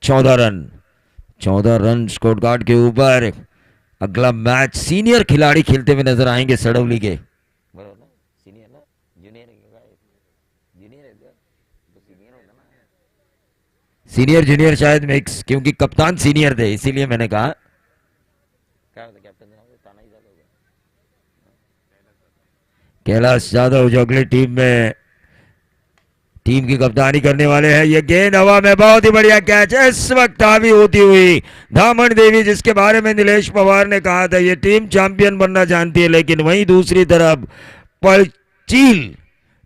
14 रन। 14 रन स्कोर कार्ड के ऊपर। अगला मैच सीनियर खिलाड़ी खेलते हुए नजर आएंगे सड़वली के। सीनियर जूनियर शायद मिक्स, क्योंकि कप्तान सीनियर थे इसीलिए मैंने कहा। कैलाश यादव जो अगली टीम में टीम की कप्तानी करने वाले हैं। ये गेंद हवा में, बहुत ही बढ़िया कैच है इस वक्त हावी होती हुई धामन देवी, जिसके बारे में नीलेश पवार ने कहा था ये टीम चैंपियन बनना चाहती है, लेकिन वहीं दूसरी तरफ पलचील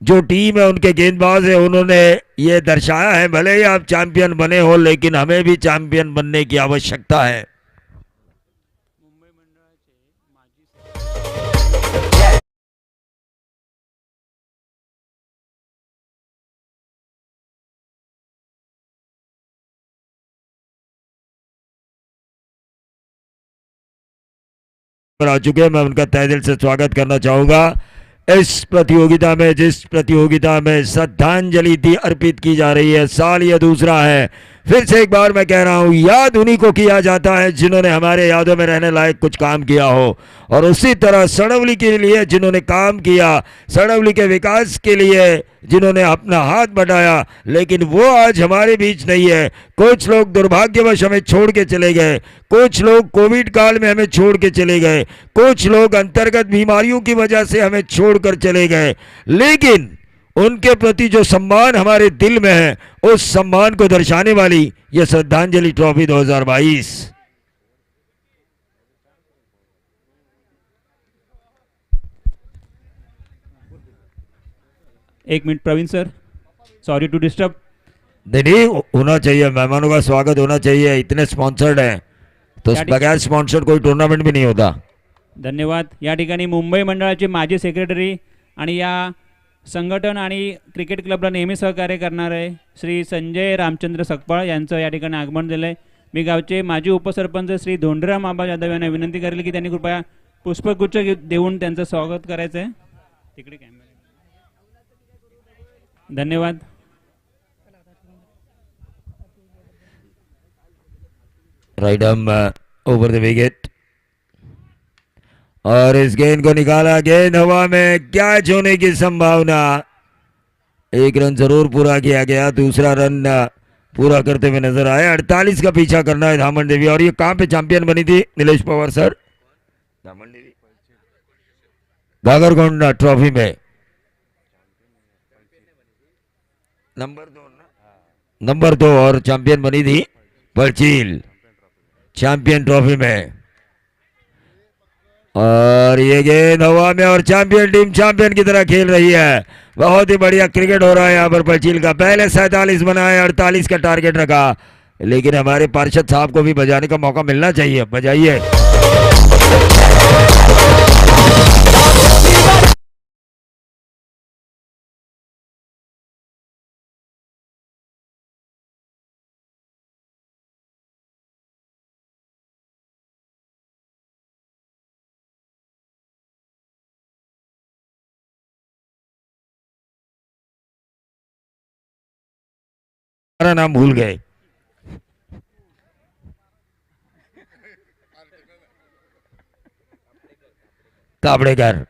जो टीम है उनके गेंदबाज है, उन्होंने ये दर्शाया है भले ही आप चैंपियन बने हो लेकिन हमें भी चैंपियन बनने की आवश्यकता है। आ चुके हैं, मैं उनका तहे दिल से स्वागत करना चाहूंगा इस प्रतियोगिता में, जिस प्रतियोगिता में श्रद्धांजलि दी अर्पित की जा रही है। साल यह दूसरा है, फिर से एक बार मैं कह रहा हूं, याद उन्हीं को किया जाता है जिन्होंने हमारे यादों में रहने लायक कुछ काम किया हो, और उसी तरह सड़वली के लिए जिन्होंने काम किया, सड़वली के विकास के लिए जिन्होंने अपना हाथ बढ़ाया, लेकिन वो आज हमारे बीच नहीं है। कुछ लोग दुर्भाग्यवश हमें छोड़ के चले गए, कुछ लोग कोविड काल में हमें छोड़ के चले गए, कुछ लोग अंतर्गत बीमारियों की वजह से हमें छोड़कर चले गए, लेकिन उनके प्रति जो सम्मान हमारे दिल में है उस सम्मान को दर्शाने वाली यह श्रद्धांजलि ट्रॉफी 2022। एक minute Praveen sir, sorry to disturb. नहीं होना चाहिए, मेहमानों का स्वागत होना चाहिए, इतने स्पॉन्सर्ड हैं तो बगैर स्पॉन्सर्ड कोई टूर्नामेंट भी नहीं होता। धन्यवाद। या ठिकाणी मुंबई मंडळाचे माजी सेक्रेटरी आणि या संघटन आणि क्रिकेट क्लबला नेहमी सहकार्य करणारे श्री संजय रामचंद्र सकपाळ यांचं या ठिकाणी आगमन झालं आहे। मी गावचे माजी उपसरपंच श्री धोंडराम आबा यादव यांना विनंती करेल की त्यांनी कृपया पुष्पगुच्छ देऊन त्यांचं स्वागत करायचं आहे। तिकडे कॅमेरा, धन्यवाद। Right arm over the wicket और इस गेंद को निकाला, गेंद हवा में, कैच होने की संभावना। 1 रन जरूर पूरा किया गया, दूसरा रन पूरा करते हुए नजर आए। 48 का पीछा करना है धामन देवी। और ये कहां पे चैंपियन बनी थी नीलेश पवार सर? धामन देवी घाघरगोंड ट्रॉफी में नंबर 2 और चैंपियन बनी थी पलचील चैंपियन ट्रॉफी में। और ये गेंद हवा में और चैंपियन टीम चैंपियन की तरह खेल रही है। बहुत ही बढ़िया क्रिकेट हो रहा है यहाँ पर पलचील का। पहले 47 बनाए, 48 का टारगेट रखा, लेकिन हमारे पार्षद साहब को भी बजाने का मौका मिलना चाहिए। बजाइए। नाम भूल गए। कापड़ेकर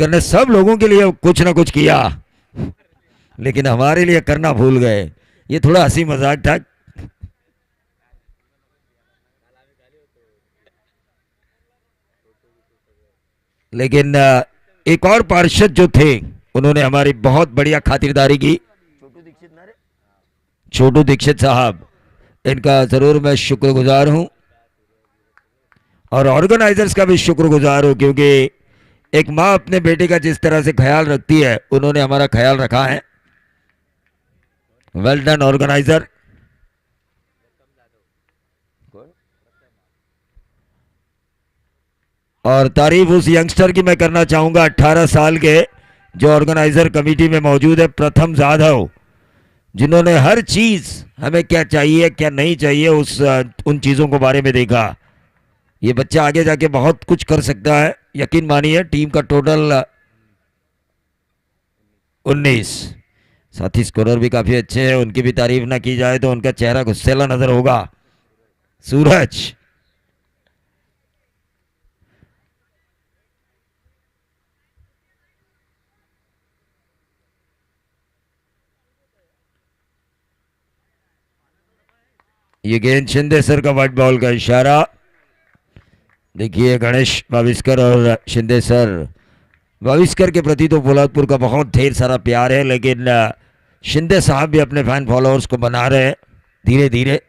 ने सब लोगों के लिए कुछ ना कुछ किया, लेकिन हमारे लिए करना भूल गए। ये थोड़ा हंसी मजाक था। लेकिन एक और पार्षद जो थे उन्होंने हमारी बहुत बढ़िया खातिरदारी की। छोटू दीक्षित साहब, इनका जरूर मैं शुक्रगुजार हूं और ऑर्गेनाइजर्स का भी शुक्रगुजार हूं, क्योंकि एक माँ अपने बेटे का जिस तरह से ख्याल रखती है उन्होंने हमारा ख्याल रखा है। वेल डन ऑर्गेनाइजर। और तारीफ उस यंगस्टर की मैं करना चाहूंगा 18 साल के, जो ऑर्गेनाइजर कमेटी में मौजूद है, प्रथम जाधव, जिन्होंने हर चीज हमें क्या चाहिए क्या नहीं चाहिए उन चीजों को बारे में देखा। ये बच्चा आगे जाके बहुत कुछ कर सकता है, यकीन मानिए। टीम का टोटल 19। साथी स्कोरर भी काफी अच्छे हैं, उनकी भी तारीफ ना की जाए तो उनका चेहरा गुस्सेला नजर होगा। सूरज, ये गेंद शिंदे सर का व्हाइट बॉल का इशारा। देखिए गणेश वाविस्कर और शिंदे सर, वाविस्कर के प्रति तो पोलादपुर का बहुत ढेर सारा प्यार है, लेकिन शिंदे साहब भी अपने फैन फॉलोअर्स को बना रहे हैं धीरे धीरे।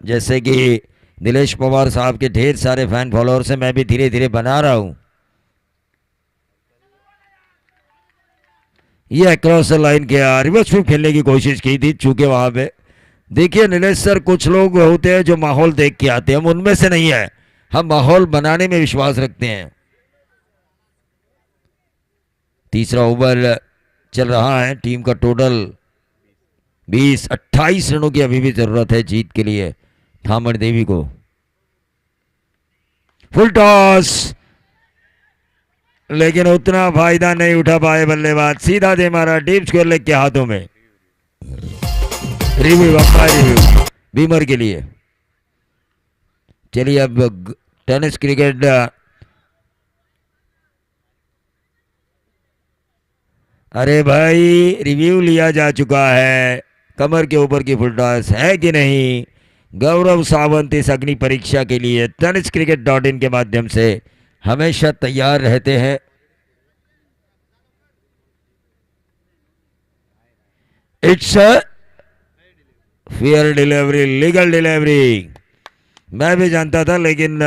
जैसे कि नीलेश पवार साहब के ढेर सारे फैन फॉलोअर्स हैं, मैं भी धीरे धीरे बना रहा हूं। ये अक्रॉस लाइन के रिवर्स स्वीप खेलने की कोशिश की थी, चूंकि वहां पे देखिए नीलेश सर, कुछ लोग होते हैं जो माहौल देख के आते हैं, हम उनमें से नहीं है। हम माहौल बनाने में विश्वास रखते हैं। तीसरा ओवर चल रहा है, टीम का टोटल 20-28 रनों की अभी भी जरूरत है जीत के लिए धामड़ देवी को। फुल टॉस, लेकिन उतना फायदा नहीं उठा पाए बल्लेबाज, सीधा दे मारा डीप स्क्वायर लेग के हाथों में। रिव्यू बीमर के लिए। चलिए अब टेनिस क्रिकेट अरे भाई, रिव्यू लिया जा चुका है। कमर के ऊपर की फुल टॉस है कि नहीं? गौरव सावंत इस अग्नि परीक्षा के लिए tenniscricket.in के माध्यम से हमेशा तैयार रहते हैं। It's fair delivery, legal delivery. मैं भी जानता था, लेकिन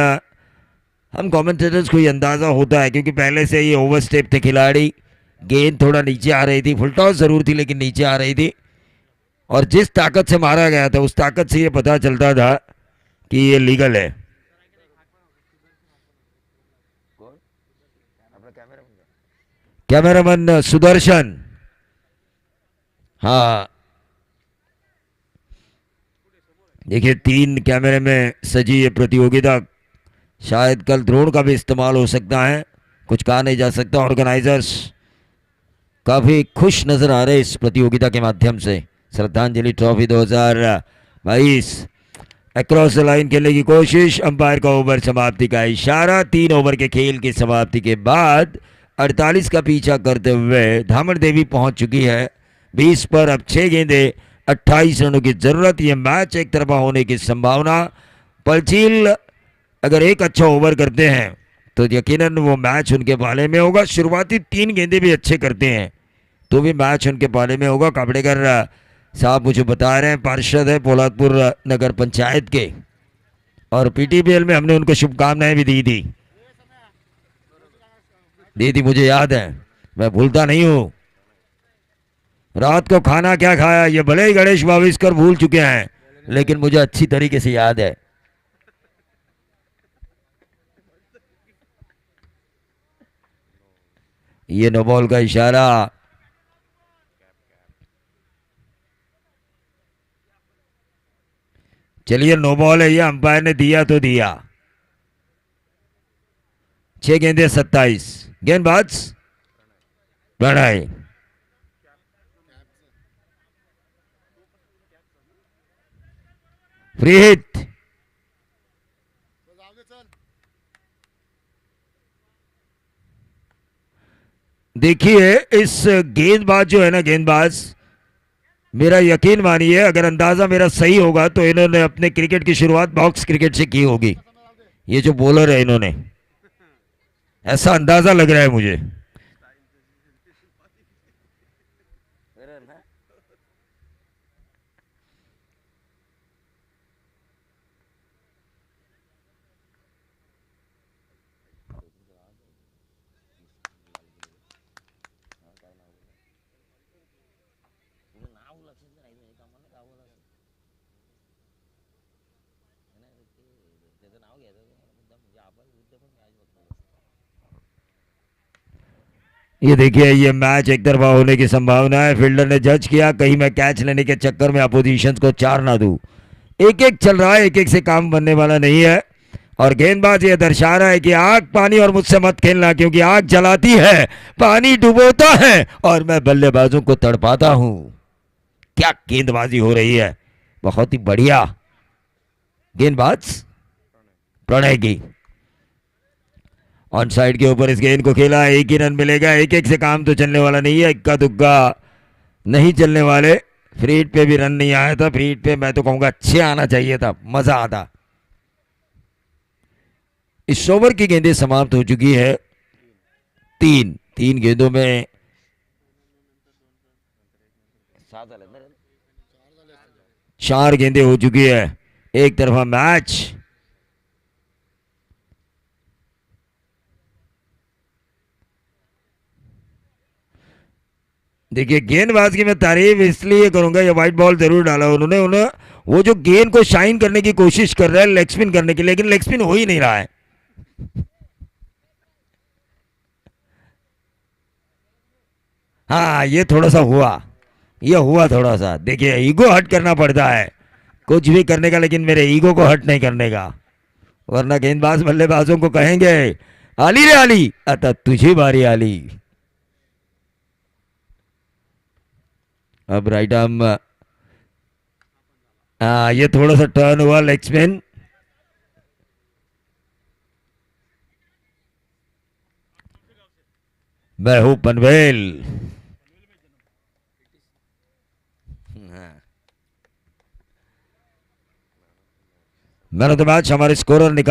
हम कमेंटेटर्स को ये अंदाजा होता है, क्योंकि पहले से ये ओवरस्टेप थे खिलाड़ी। गेंद थोड़ा नीचे आ रही थी, फुल टॉस जरूर थी लेकिन नीचे आ रही थी, और जिस ताकत से मारा गया था उस ताकत से ये पता चलता था कि ये लीगल है। कैमरामैन सुदर्शन, हाँ देखिए 3 कैमरे में सजी ये प्रतियोगिता। शायद कल ड्रोन का भी इस्तेमाल हो सकता है, कुछ कहा नहीं जा सकता। ऑर्गेनाइजर्स काफी खुश नजर आ रहे इस प्रतियोगिता के माध्यम से। श्रद्धांजलि ट्रॉफी 2022 अक्रॉस द लाइन खेलने की कोशिश, अंपायर का ओवर समाप्ति का इशारा। 3 ओवर के खेल की समाप्ति के बाद 48 का पीछा करते हुए धामड़ देवी पहुंच चुकी है 20 पर। अब 6 गेंदे 28 रनों की जरूरत। यह मैच एक तरफा होने की संभावना। पलचील अगर एक अच्छा ओवर करते हैं तो यकीनन वो मैच उनके पाले में होगा। शुरुआती 3 गेंदे भी अच्छे करते हैं तो भी मैच उनके पाले में होगा। कापड़ेकर साहब मुझे बता रहे हैं, पार्षद है पोलादपुर नगर पंचायत के, और पीटीपीएल में हमने उनको शुभकामनाएं भी दी थी, मुझे याद है, मैं भूलता नहीं हूं। रात को खाना क्या खाया ये भले ही गणेश वाविस्कर भूल चुके हैं, लेकिन मुझे अच्छी तरीके से याद है। ये नो बॉल का इशारा। चलिए नो बॉल है, ये अंपायर ने दिया तो दिया। 6 गेंदे 27। गेंदबाज प्रणय, फ्री हिट। देखिए इस गेंदबाज जो है ना, गेंदबाज, मेरा यकीन मानिए अगर अंदाजा मेरा सही होगा तो इन्होंने अपने क्रिकेट की शुरुआत बॉक्स क्रिकेट से की होगी। ये जो बॉलर है इन्होंने, ऐसा अंदाजा लग रहा है मुझे। ये देखिए, ये मैच एक तरफा होने की संभावना है। फील्डर ने जज किया कहीं मैं कैच लेने के चक्कर में अपोजिशन को 4 ना दूं। एक एक चल रहा है, एक एक से काम बनने वाला नहीं है। और गेंदबाज ये दर्शा रहा है कि आग पानी और मुझसे मत खेलना, क्योंकि आग जलाती है, पानी डुबोता है और मैं बल्लेबाजों को तड़पाता हूं। क्या गेंदबाजी हो रही है, बहुत ही बढ़िया गेंदबाज प्रणय की। ऑन साइड के ऊपर इस गेंद को खेला, एक ही रन मिलेगा। एक एक से काम तो चलने वाला नहीं है, इक्का दुक्का नहीं चलने वाले। फ्री हिट पे भी रन नहीं आया था, फ्री हिट पे मैं तो कहूंगा अच्छे आना चाहिए था, मजा आता। इस ओवर की गेंदें समाप्त हो चुकी है। तीन गेंदों में 4 गेंदें हो चुकी है, एक तरफा मैच। देखिए, गेंदबाज की मैं तारीफ इसलिए करूंगा, ये व्हाइट बॉल जरूर डाला उन्होंने। वो जो गेंद को शाइन करने की कोशिश कर रहा है लेग स्पिन करने की, लेकिन लेग स्पिन हो ही नहीं रहा है। हाँ, ये थोड़ा सा हुआ, ये हुआ थोड़ा सा। देखिए, ईगो हट करना पड़ता है कुछ भी करने का, लेकिन मेरे ईगो को हट नहीं करने का, वरना गेंदबाज बल्लेबाजों को कहेंगे आली रे आली, अतः तुझी बारी आली। अब राइट आर्म, ये थोड़ा सा टर्न हुआ लेग स्पिन। मैं हूं Panvel. Man of the match हमारे स्कोरर निकाल